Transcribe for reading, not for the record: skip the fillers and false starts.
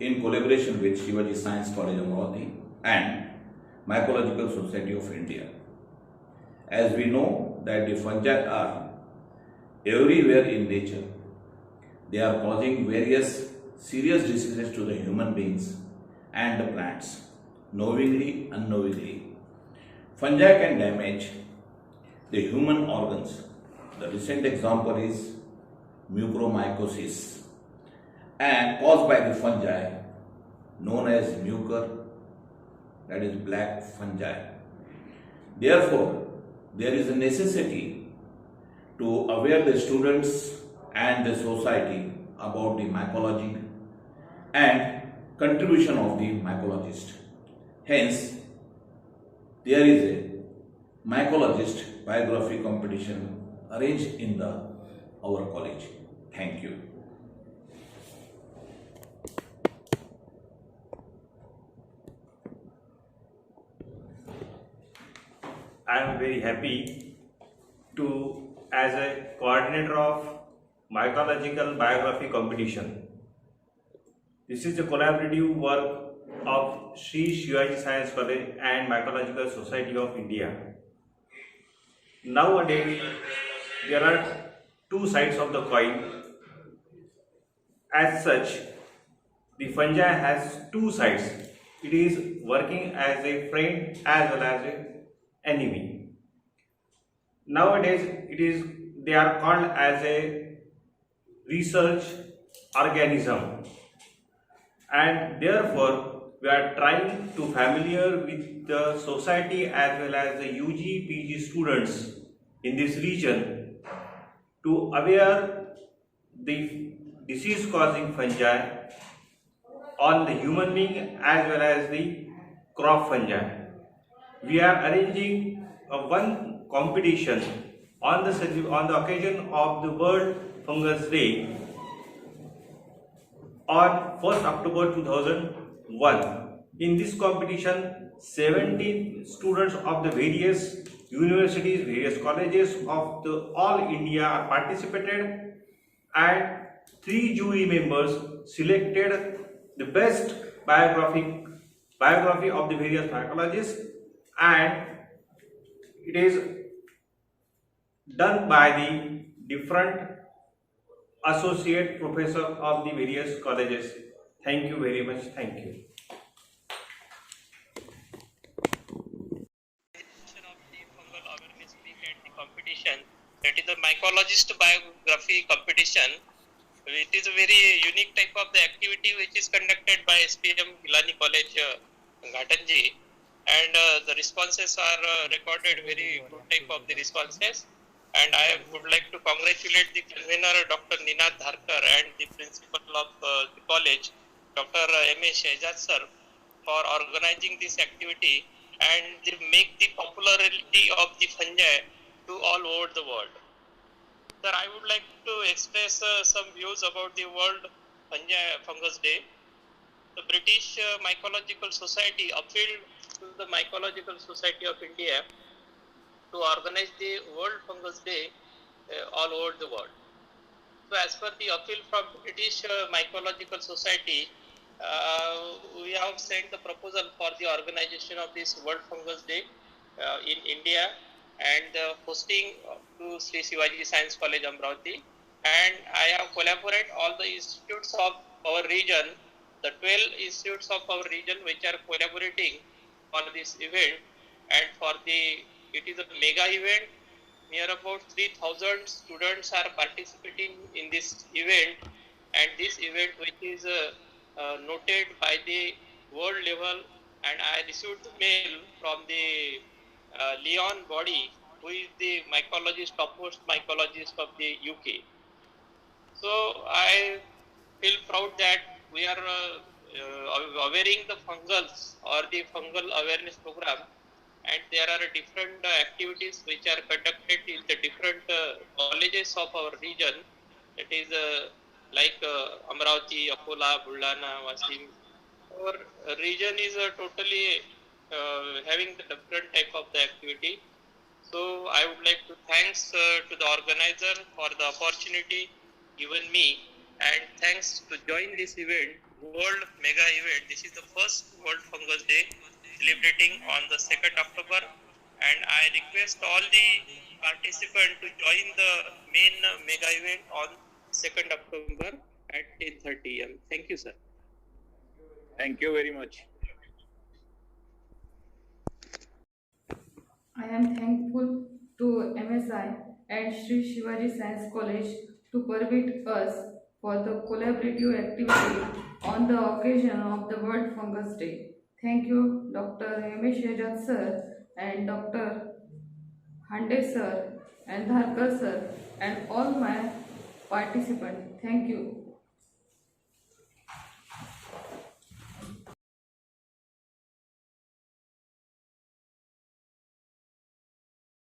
in collaboration with Shivaji Science College Amravati and Mycological Society of India. As we know that the fungi are everywhere in nature, they are causing various serious diseases to the human beings and the plants, knowingly, unknowingly. Fungi can damage the human organs. The recent example is mucormycosis and caused by the fungi known as mucor, that is black fungi. Therefore, there is a necessity to aware the students and the society about the mycology and contribution of the mycologist. Hence, there is a mycologist biography competition arranged in our college. Thank you. I am very happy to, as a coordinator of mycological biography competition. This is a collaborative work of Sri Shivaji Science College and Mycological Society of India. Nowadays, there are two sides of the coin. As such, the fungi has two sides. It is working as a friend as well as an enemy. Nowadays, they are called as a research organism, and therefore we are trying to familiar with the society as well as the UG PG students in this region to aware the disease causing fungi on the human being as well as the crop fungi. We are arranging one competition on the occasion of the World Fungus Day on 1st October 2001. In this competition, 70 students of the various universities, various colleges of all India are participated, and 3 jury members selected the best biography of the various mycologists, and it is done by the different associate professor of the various colleges. Thank you very much. Thank you. Of the fungal awareness week at the competition, that is a mycologist biography competition. It is a very unique type of the activity which is conducted by SPM Gilani College, Ghatanji, and the responses are recorded, very good type of the responses. And I would like to congratulate the convener, Dr. Ninad Dharkar, and the principal of the college, Dr. M.A. Shehzad sir, for organizing this activity and they make the popularity of the fungi to all over the world. Sir, I would like to express some views about the World Fungus Day. The British Mycological Society appealed to the Mycological Society of India to organize the World Fungus Day all over the world. So as per the appeal from British Mycological Society, we have sent the proposal for the organization of this World Fungus Day in India, and hosting to Sri Shivaji Science College Amravati, and I have collaborated all the institutes of our region, the 12 institutes of our region which are collaborating for this event, and it is a mega event. Near about 3,000 students are participating in this event, and this event which is noted by the world level, and I received the mail from the Leon body, who is the mycologist, topmost mycologist of the UK. So I feel proud that we are awareing the fungals or the fungal awareness program, and there are different activities which are conducted in the different colleges of our region. It is like Amravati, Akola, Buldana, Wasim. Our region is totally having the different type of the activity. So I would like to thanks to the organizer for the opportunity given me, and thanks to join this event World Mega Event. This is the first World Fungus Day celebrating on the 2nd October, and I request all the participants to join the main mega event on 2nd October at 10:30 am. Thank you, sir. Thank you very much. I am thankful to MSI and Sri Shivaji Science College to permit us for the collaborative activity on the occasion of the World Fungus Day. Thank you, Dr. Hemesh Yajat sir and Dr. Hande sir and Dharkar sir and all my participants. Thank you.